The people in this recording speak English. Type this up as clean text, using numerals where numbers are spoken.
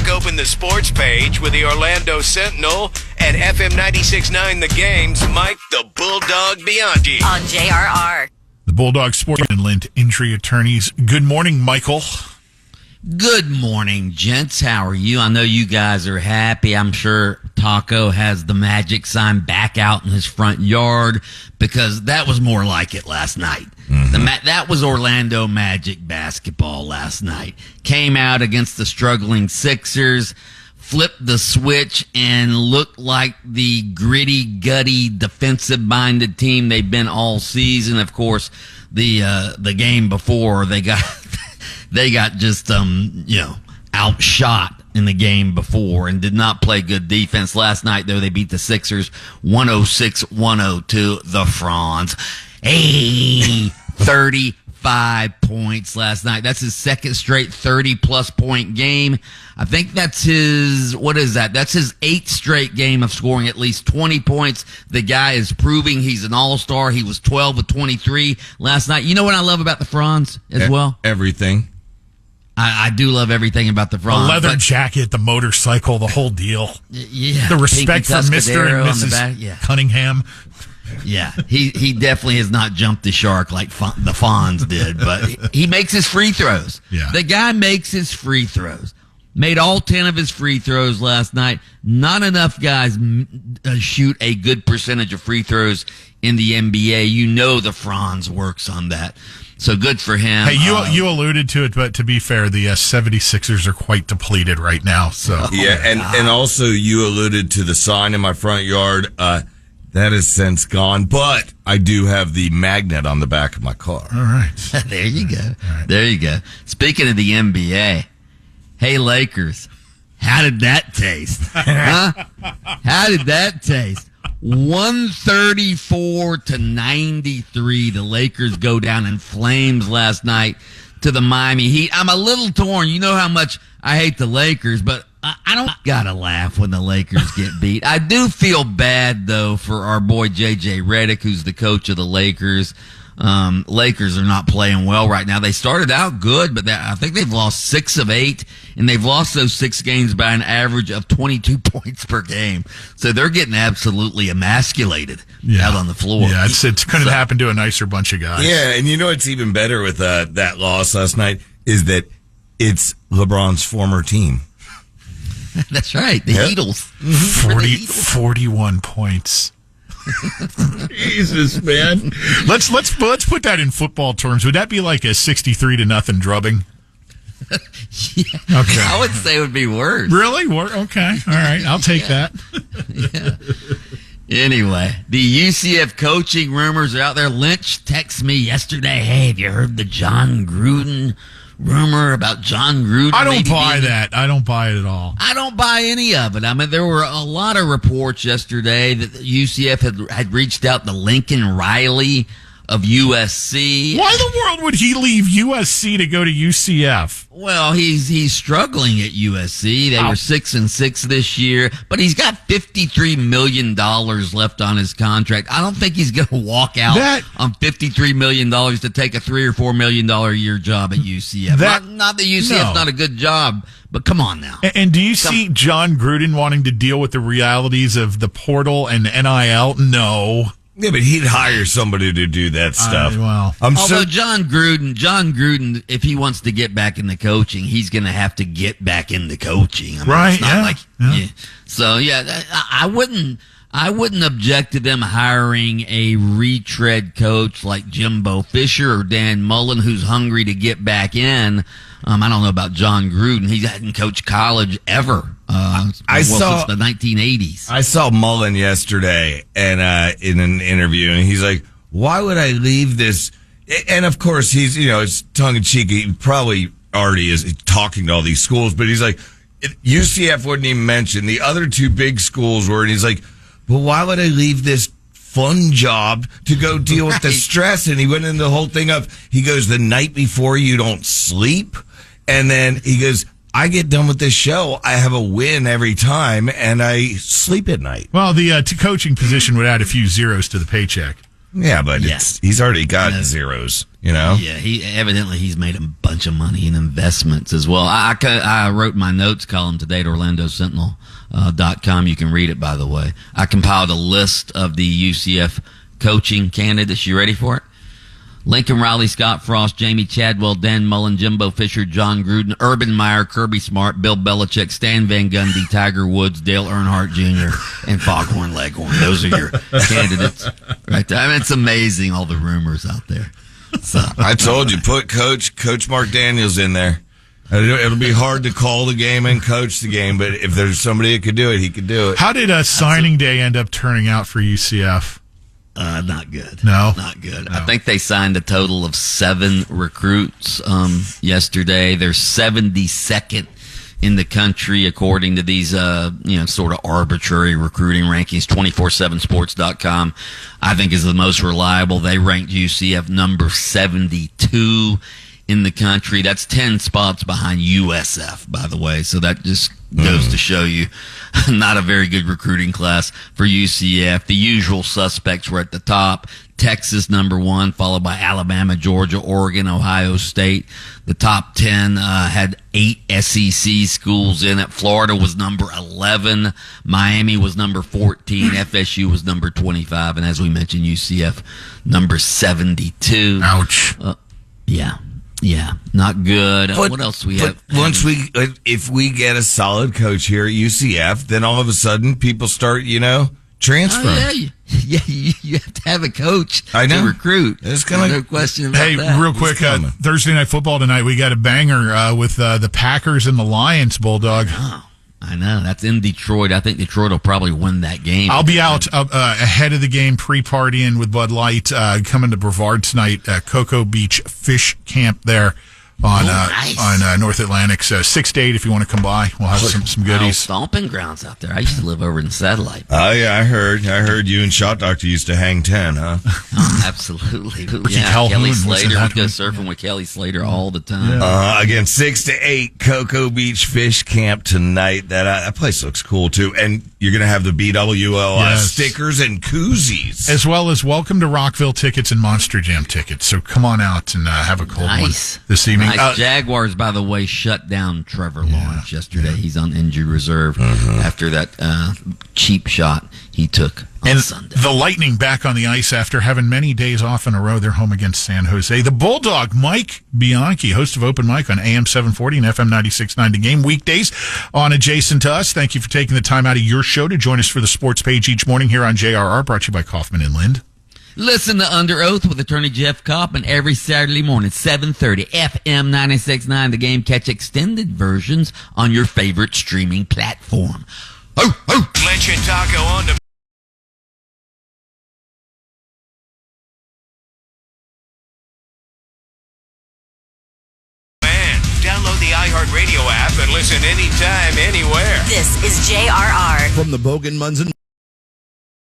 Crack open the sports page with the Orlando Sentinel and FM 96.9 The Game's Mike the Bulldog Bianchi. On JRR. The Bulldog Sport and Lint Injury Attorneys. Good morning, Michael. Good morning, gents. How are you? I know you guys are happy. I'm sure Taco has the magic sign back out in his front yard because that was more like it last night. That was Orlando Magic basketball last night. Came out against the struggling Sixers, flipped the switch, and looked like the gritty, gutty, defensive-minded team they've been all season. Of course, the game before they got just outshot in the game before and did not play good defense. Last night, though, they beat the Sixers 106-102. The Franz. Hey, 35 points last night. That's his second straight 30-plus point game. I think that's his, what is that? That's his 8th straight game of scoring at least 20 points. The guy is proving he's an all-star. He was 12 of 23 last night. You know what I love about the Franz as well? Everything. I do love everything about the Franz. The leather jacket, the motorcycle, the whole deal. Yeah. The respect for Mr. and Mrs. Cunningham. Yeah, he definitely has not jumped the shark like the Fonz did, but he makes his free throws. Yeah. The guy makes his free throws. Made all 10 of his free throws last night. Not enough guys shoot a good percentage of free throws in the NBA. You know the Franz works on that. So good for him. Hey, you alluded to it, but to be fair, the 76ers are quite depleted right now. So yeah, and also you alluded to the sign in my front yard. That has since gone, but I do have the magnet on the back of my car. All right. There you go. Right. There you go. Speaking of the NBA, hey, Lakers, how did that taste? Huh? How did that taste? 134-93. The Lakers go down in flames last night to the Miami Heat. I'm a little torn. You know how much I hate the Lakers, but I don't gotta laugh when the Lakers get beat. I do feel bad, though, for our boy J.J. Redick, who's the coach of the Lakers. Lakers are not playing well right now. They started out good, but I think they've lost 6 of 8, and they've lost those 6 games by an average of 22 points per game. So they're getting absolutely emasculated out on the floor. Yeah, it couldn't happen to a nicer bunch of guys. Yeah, and you know what's even better with that loss last night is that it's LeBron's former team. That's right, the Heatles. 41 points. Jesus, man. Let's put that in football terms. Would that be like a 63-0 drubbing? Yeah. Okay. I would say it would be worse. Really? Okay. All right. I'll take that. Yeah. Anyway, the UCF coaching rumors are out there. Lynch texted me yesterday, hey, have you heard the John Gruden rumor about John Gruden? I don't buy that. I don't buy it at all. I don't buy any of it. I mean, there were a lot of reports yesterday that UCF had reached out to Lincoln Riley of USC. Why in the world would he leave USC to go to UCF? Well, he's struggling at USC. They were 6-6 this year, but he's got $53 million left on his contract. I don't think he's going to walk out on $53 million to take a $3 or $4 million a year job at UCF. Not that UCF's not a good job, but come on now. And do you see John Gruden wanting to deal with the realities of the portal and NIL? No. Yeah, but he'd hire somebody to do that stuff. Although John Gruden, if he wants to get back into coaching, he's going to have to get back into coaching. I mean, right? It's not So I wouldn't object to them hiring a retread coach like Jimbo Fisher or Dan Mullen, who's hungry to get back in. I don't know about John Gruden. He hadn't coached college ever. Since the 1980s. I saw Mullen yesterday and in an interview, and he's like, "Why would I leave this?" And of course, he's it's tongue in cheek. He probably already is talking to all these schools, but he's like, UCF wouldn't even mention the other 2 big schools were, and he's like, "But why would I leave this fun job to go deal with the stress?" And he went into the whole thing of, he goes, the night before you don't sleep, and then he goes, I get done with this show, I have a win every time, and I sleep at night. Well, the coaching position would add a few zeros to the paycheck. Yeah, but Yeah. he's already got zeros, you know? Yeah, he's made a bunch of money in investments as well. I wrote my notes column today at Orlando Sentinel.com. You can read it, by the way. I compiled a list of the UCF coaching candidates. You ready for it? Lincoln Riley, Scott Frost, Jamie Chadwell, Dan Mullen, Jimbo Fisher, John Gruden, Urban Meyer, Kirby Smart, Bill Belichick, Stan Van Gundy, Tiger Woods, Dale Earnhardt Jr., and Foghorn Leghorn. Those are your candidates right there. I mean, it's amazing, all the rumors out there. So, I told you, put Coach Mark Daniels in there. It'll be hard to call the game and coach the game, but if there's somebody that could do it, he could do it. How did signing day end up turning out for UCF? Not good. No? Not good. No. I think they signed a total of 7 recruits yesterday. They're 72nd in the country according to these sort of arbitrary recruiting rankings. 247sports.com I think is the most reliable. They ranked UCF number 72 in the country. That's 10 spots behind USF, by the way. So that just goes to show you not a very good recruiting class for UCF. The usual suspects were at the top. Texas number 1, followed by Alabama, Georgia, Oregon, Ohio State. The top 10 had 8 SEC schools in it. Florida was number 11. Miami was number 14. FSU was number 25. And as we mentioned, UCF number 72. Ouch. Yeah, not good. What else do we have? If we get a solid coach here at UCF, then all of a sudden people start, transferring. You have to have a coach I know. to recruit. It's no question about that. Hey, real quick, Thursday Night Football tonight, we got a banger with the Packers and the Lions, Bulldog. I know. That's in Detroit. I think Detroit will probably win that game. I'll be out ahead of the game, pre-partying with Bud Light, coming to Brevard tonight, Cocoa Beach Fish Camp there on nice. on North Atlantic. 6 to 8 if you want to come by. We'll have some goodies. Stomping grounds out there. I used to live over in Satellite. Oh, yeah, I heard you and Shot Doctor used to hang 10, huh? Oh, absolutely. Calhoun Kelly was in Slater. that We'd go one. surfing with Kelly Slater all the time. Again, 6 to 8, Cocoa Beach Fish Camp tonight. That place looks cool, too. And you're going to have the BWL stickers and koozies. As well as Welcome to Rockville tickets and Monster Jam tickets. So come on out and have a cold one this evening. Nice. Jaguars, by the way, shut down Trevor Lawrence yesterday. He's on injury reserve after that cheap shot he took on Sunday. The Lightning back on the ice after having many days off in a row. They're home against San Jose. The Bulldog, Mike Bianchi, host of Open Mic on AM 740 and FM 96.9 The Game, weekdays on Adjacent to Us. Thank you for taking the time out of your show to join us for the sports page each morning here on JRR, brought to you by Kaufman and Lind. Listen to Under Oath with attorney Jeff Koppman every Saturday morning, 7:30, FM 96.9 The Game. Catch extended versions on your favorite streaming platform. Lynch and Taco on the man. Download the iHeartRadio app and listen anytime, anywhere. This is JRR. From the Bogan Munson